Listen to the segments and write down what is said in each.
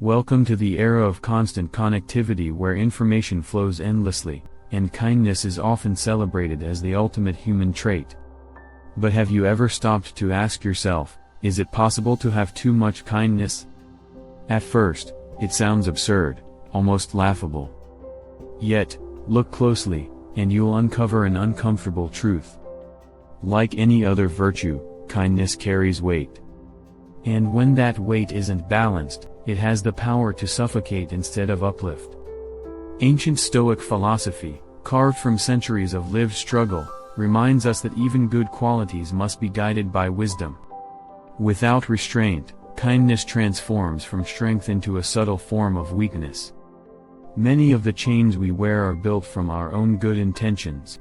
Welcome to the era of constant connectivity where information flows endlessly, and kindness is often celebrated as the ultimate human trait. But have you ever stopped to ask yourself, is it possible to have too much kindness? At first, it sounds absurd, almost laughable. Yet, look closely, and you'll uncover an uncomfortable truth. Like any other virtue, kindness carries weight. And when that weight isn't balanced, it has the power to suffocate instead of uplift. Ancient Stoic philosophy, carved from centuries of lived struggle, reminds us that even good qualities must be guided by wisdom. Without restraint, kindness transforms from strength into a subtle form of weakness. Many of the chains we wear are built from our own good intentions.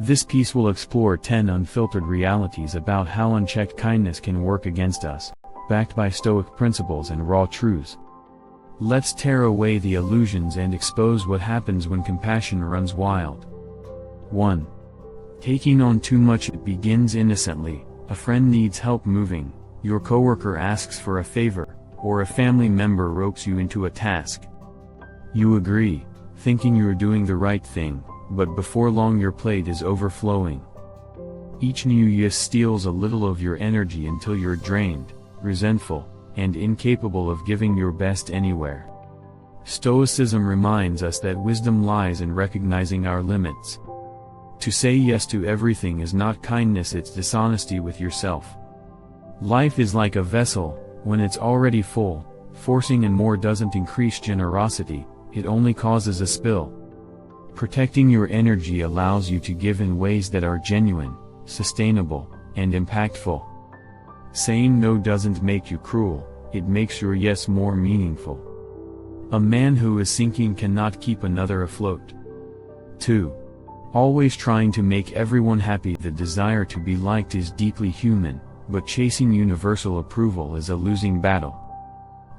This piece will explore 10 unfiltered realities about how unchecked kindness can work against us, backed by Stoic principles and raw truths. Let's tear away the illusions and expose what happens when compassion runs wild. 1. Taking on too much. It begins innocently. A friend needs help moving, your coworker asks for a favor, or a family member ropes you into a task. You agree, thinking you're doing the right thing, but before long your plate is overflowing. Each new yes steals a little of your energy until you're drained, resentful, and incapable of giving your best anywhere. Stoicism reminds us that wisdom lies in recognizing our limits. To say yes to everything is not kindness, it's dishonesty with yourself. Life is like a vessel. When it's already full, forcing in more doesn't increase generosity, it only causes a spill. Protecting your energy allows you to give in ways that are genuine, sustainable, and impactful. Saying no doesn't make you cruel, it makes your yes more meaningful. A man who is sinking cannot keep another afloat. 2. Always trying to make everyone happy. The desire to be liked is deeply human, but chasing universal approval is a losing battle.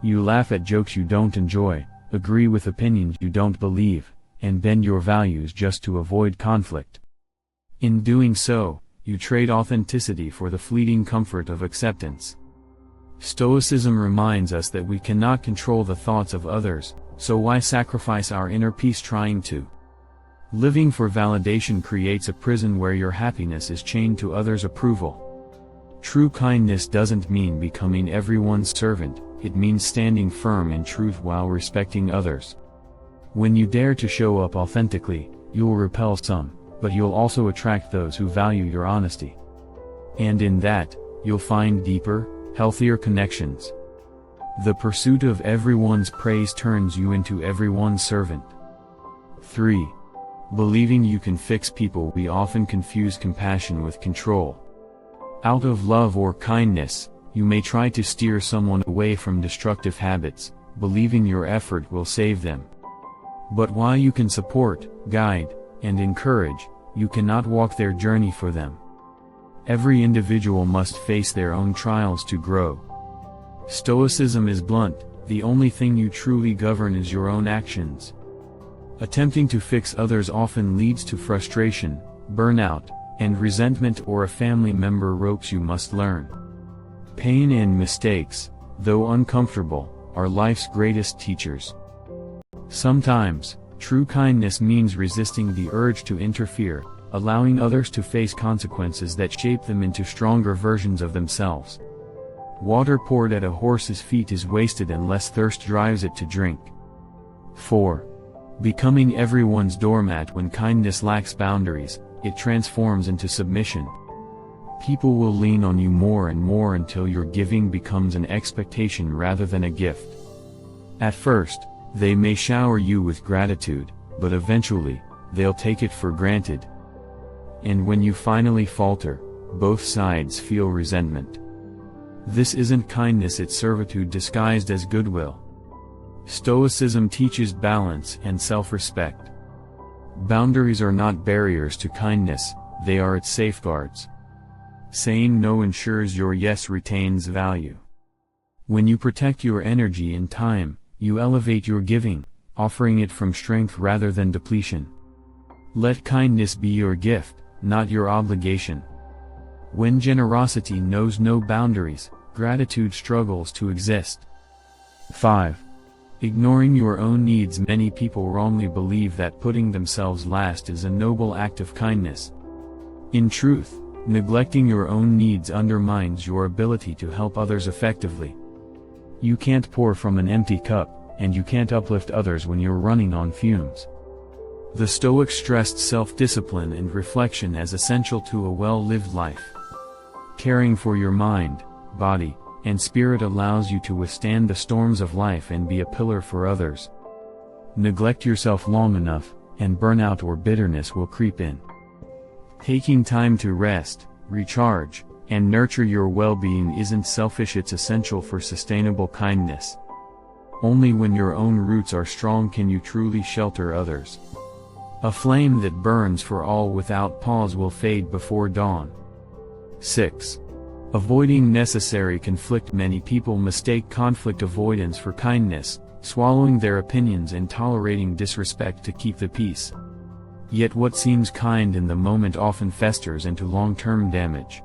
You laugh at jokes you don't enjoy, agree with opinions you don't believe, and bend your values just to avoid conflict. In doing so, you trade authenticity for the fleeting comfort of acceptance. Stoicism reminds us that we cannot control the thoughts of others, so why sacrifice our inner peace trying to? Living for validation creates a prison where your happiness is chained to others' approval. True kindness doesn't mean becoming everyone's servant, it means standing firm in truth while respecting others. When you dare to show up authentically, you'll repel some, but you'll also attract those who value your honesty. And in that, you'll find deeper, healthier connections. The pursuit of everyone's praise turns you into everyone's servant. 3. Believing you can fix people. We often confuse compassion with control. Out of love or kindness, you may try to steer someone away from destructive habits, believing your effort will save them. But while you can support, guide, and encourage, you cannot walk their journey for them. Every individual must face their own trials to grow. Stoicism is blunt: the only thing you truly govern is your own actions. Attempting to fix others often leads to frustration, burnout, and resentment, or a family member ropes you. Must learn. Pain and mistakes, though uncomfortable, are life's greatest teachers. Sometimes, true kindness means resisting the urge to interfere, allowing others to face consequences that shape them into stronger versions of themselves. Water poured at a horse's feet is wasted unless thirst drives it to drink. 4. Becoming everyone's doormat. When kindness lacks boundaries, it transforms into submission. People will lean on you more and more until your giving becomes an expectation rather than a gift. At first, they may shower you with gratitude, but eventually, they'll take it for granted. And when you finally falter, both sides feel resentment. This isn't kindness, it's servitude disguised as goodwill. Stoicism teaches balance and self-respect. Boundaries are not barriers to kindness, they are its safeguards. Saying no ensures your yes retains value. When you protect your energy and time, you elevate your giving, offering it from strength rather than depletion. Let kindness be your gift, not your obligation. When generosity knows no boundaries, gratitude struggles to exist. 5. Ignoring your own needs. Many people wrongly believe that putting themselves last is a noble act of kindness. In truth, neglecting your own needs undermines your ability to help others effectively. You can't pour from an empty cup, and you can't uplift others when you're running on fumes. The Stoics stressed self-discipline and reflection as essential to a well-lived life. Caring for your mind, body, and spirit allows you to withstand the storms of life and be a pillar for others. Neglect yourself long enough, and burnout or bitterness will creep in. Taking time to rest, recharge, and nurture your well-being isn't selfish, it's essential for sustainable kindness. Only when your own roots are strong can you truly shelter others. A flame that burns for all without pause will fade before dawn. 6. Avoiding necessary conflict. Many people mistake conflict avoidance for kindness, swallowing their opinions and tolerating disrespect to keep the peace. Yet what seems kind in the moment often festers into long-term damage.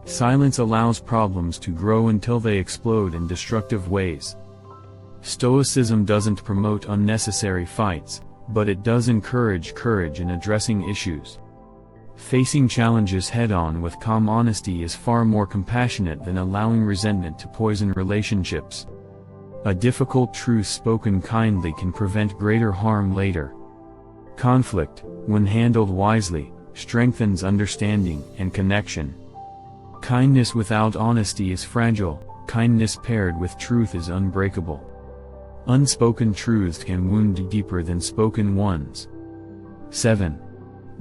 Silence allows problems to grow until they explode in destructive ways. Stoicism doesn't promote unnecessary fights, but it does encourage courage in addressing issues. Facing challenges head-on with calm honesty is far more compassionate than allowing resentment to poison relationships. A difficult truth spoken kindly can prevent greater harm later. Conflict, when handled wisely, strengthens understanding and connection. Kindness without honesty is fragile, kindness paired with truth is unbreakable. Unspoken truths can wound deeper than spoken ones. 7.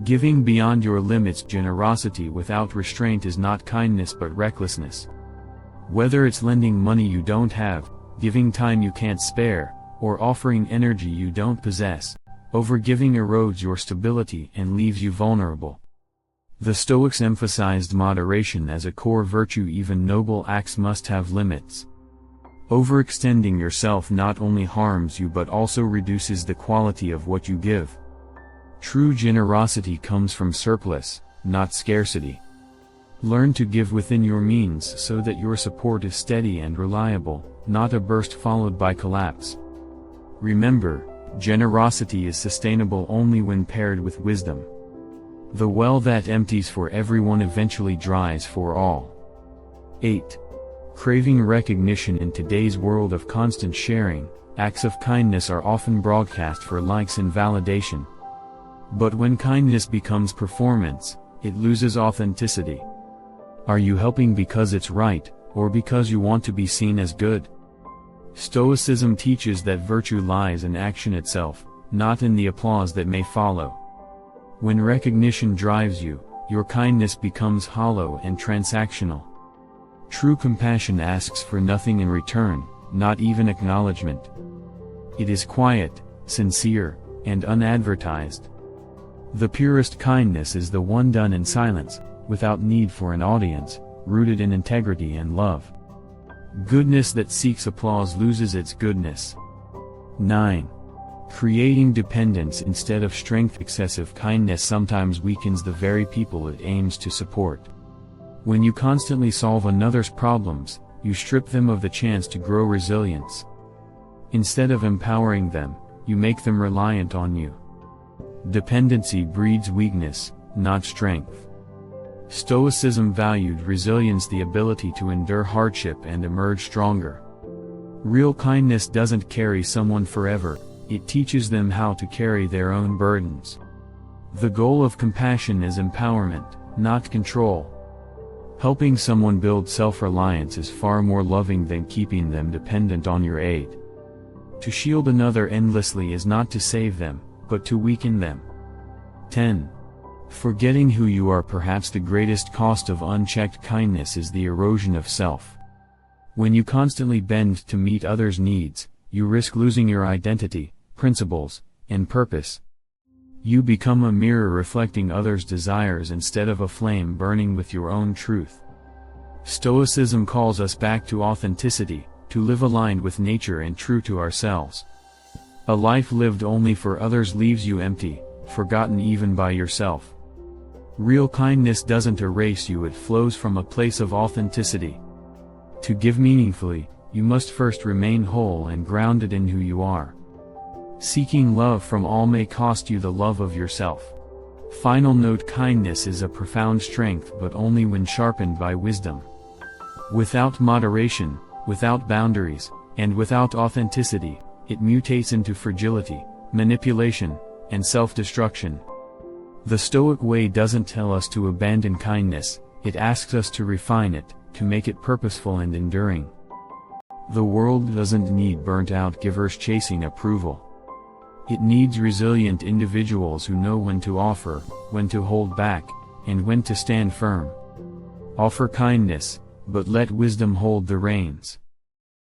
Giving beyond your limits. Generosity without restraint is not kindness but recklessness. Whether it's lending money you don't have, giving time you can't spare, or offering energy you don't possess, overgiving erodes your stability and leaves you vulnerable. The Stoics emphasized moderation as a core virtue. Even noble acts must have limits. Overextending yourself not only harms you but also reduces the quality of what you give. True generosity comes from surplus, not scarcity. Learn to give within your means so that your support is steady and reliable, not a burst followed by collapse. Remember, generosity is sustainable only when paired with wisdom. The well that empties for everyone eventually dries for all. 8. Craving recognition. In today's world of constant sharing, acts of kindness are often broadcast for likes and validation. But when kindness becomes performance, it loses authenticity. Are you helping because it's right, or because you want to be seen as good? Stoicism teaches that virtue lies in action itself, not in the applause that may follow. When recognition drives you, your kindness becomes hollow and transactional. True compassion asks for nothing in return, not even acknowledgement. It is quiet, sincere, and unadvertised. The purest kindness is the one done in silence, without need for an audience, rooted in integrity and love. Goodness that seeks applause loses its goodness. 9. Creating dependence instead of strength. Excessive kindness sometimes weakens the very people it aims to support. When you constantly solve another's problems, you strip them of the chance to grow resilience. Instead of empowering them, you make them reliant on you. Dependency breeds weakness, not strength. Stoicism valued resilience, the ability to endure hardship and emerge stronger. Real kindness doesn't carry someone forever, it teaches them how to carry their own burdens. The goal of compassion is empowerment, not control. Helping someone build self-reliance is far more loving than keeping them dependent on your aid. To shield another endlessly is not to save them, but to weaken them. 10. Forgetting who you are. Perhaps the greatest cost of unchecked kindness is the erosion of self. When you constantly bend to meet others' needs, you risk losing your identity, principles, and purpose. You become a mirror reflecting others' desires instead of a flame burning with your own truth. Stoicism calls us back to authenticity, to live aligned with nature and true to ourselves. A life lived only for others leaves you empty, forgotten even by yourself. Real kindness doesn't erase you, it flows from a place of authenticity. To give meaningfully, you must first remain whole and grounded in who you are. Seeking love from all may cost you the love of yourself. Final note: kindness is a profound strength, but only when sharpened by wisdom. Without moderation, without boundaries, and without authenticity, it mutates into fragility, manipulation, and self-destruction. The Stoic way doesn't tell us to abandon kindness, it asks us to refine it, to make it purposeful and enduring. The world doesn't need burnt-out givers chasing approval. It needs resilient individuals who know when to offer, when to hold back, and when to stand firm. Offer kindness, but let wisdom hold the reins.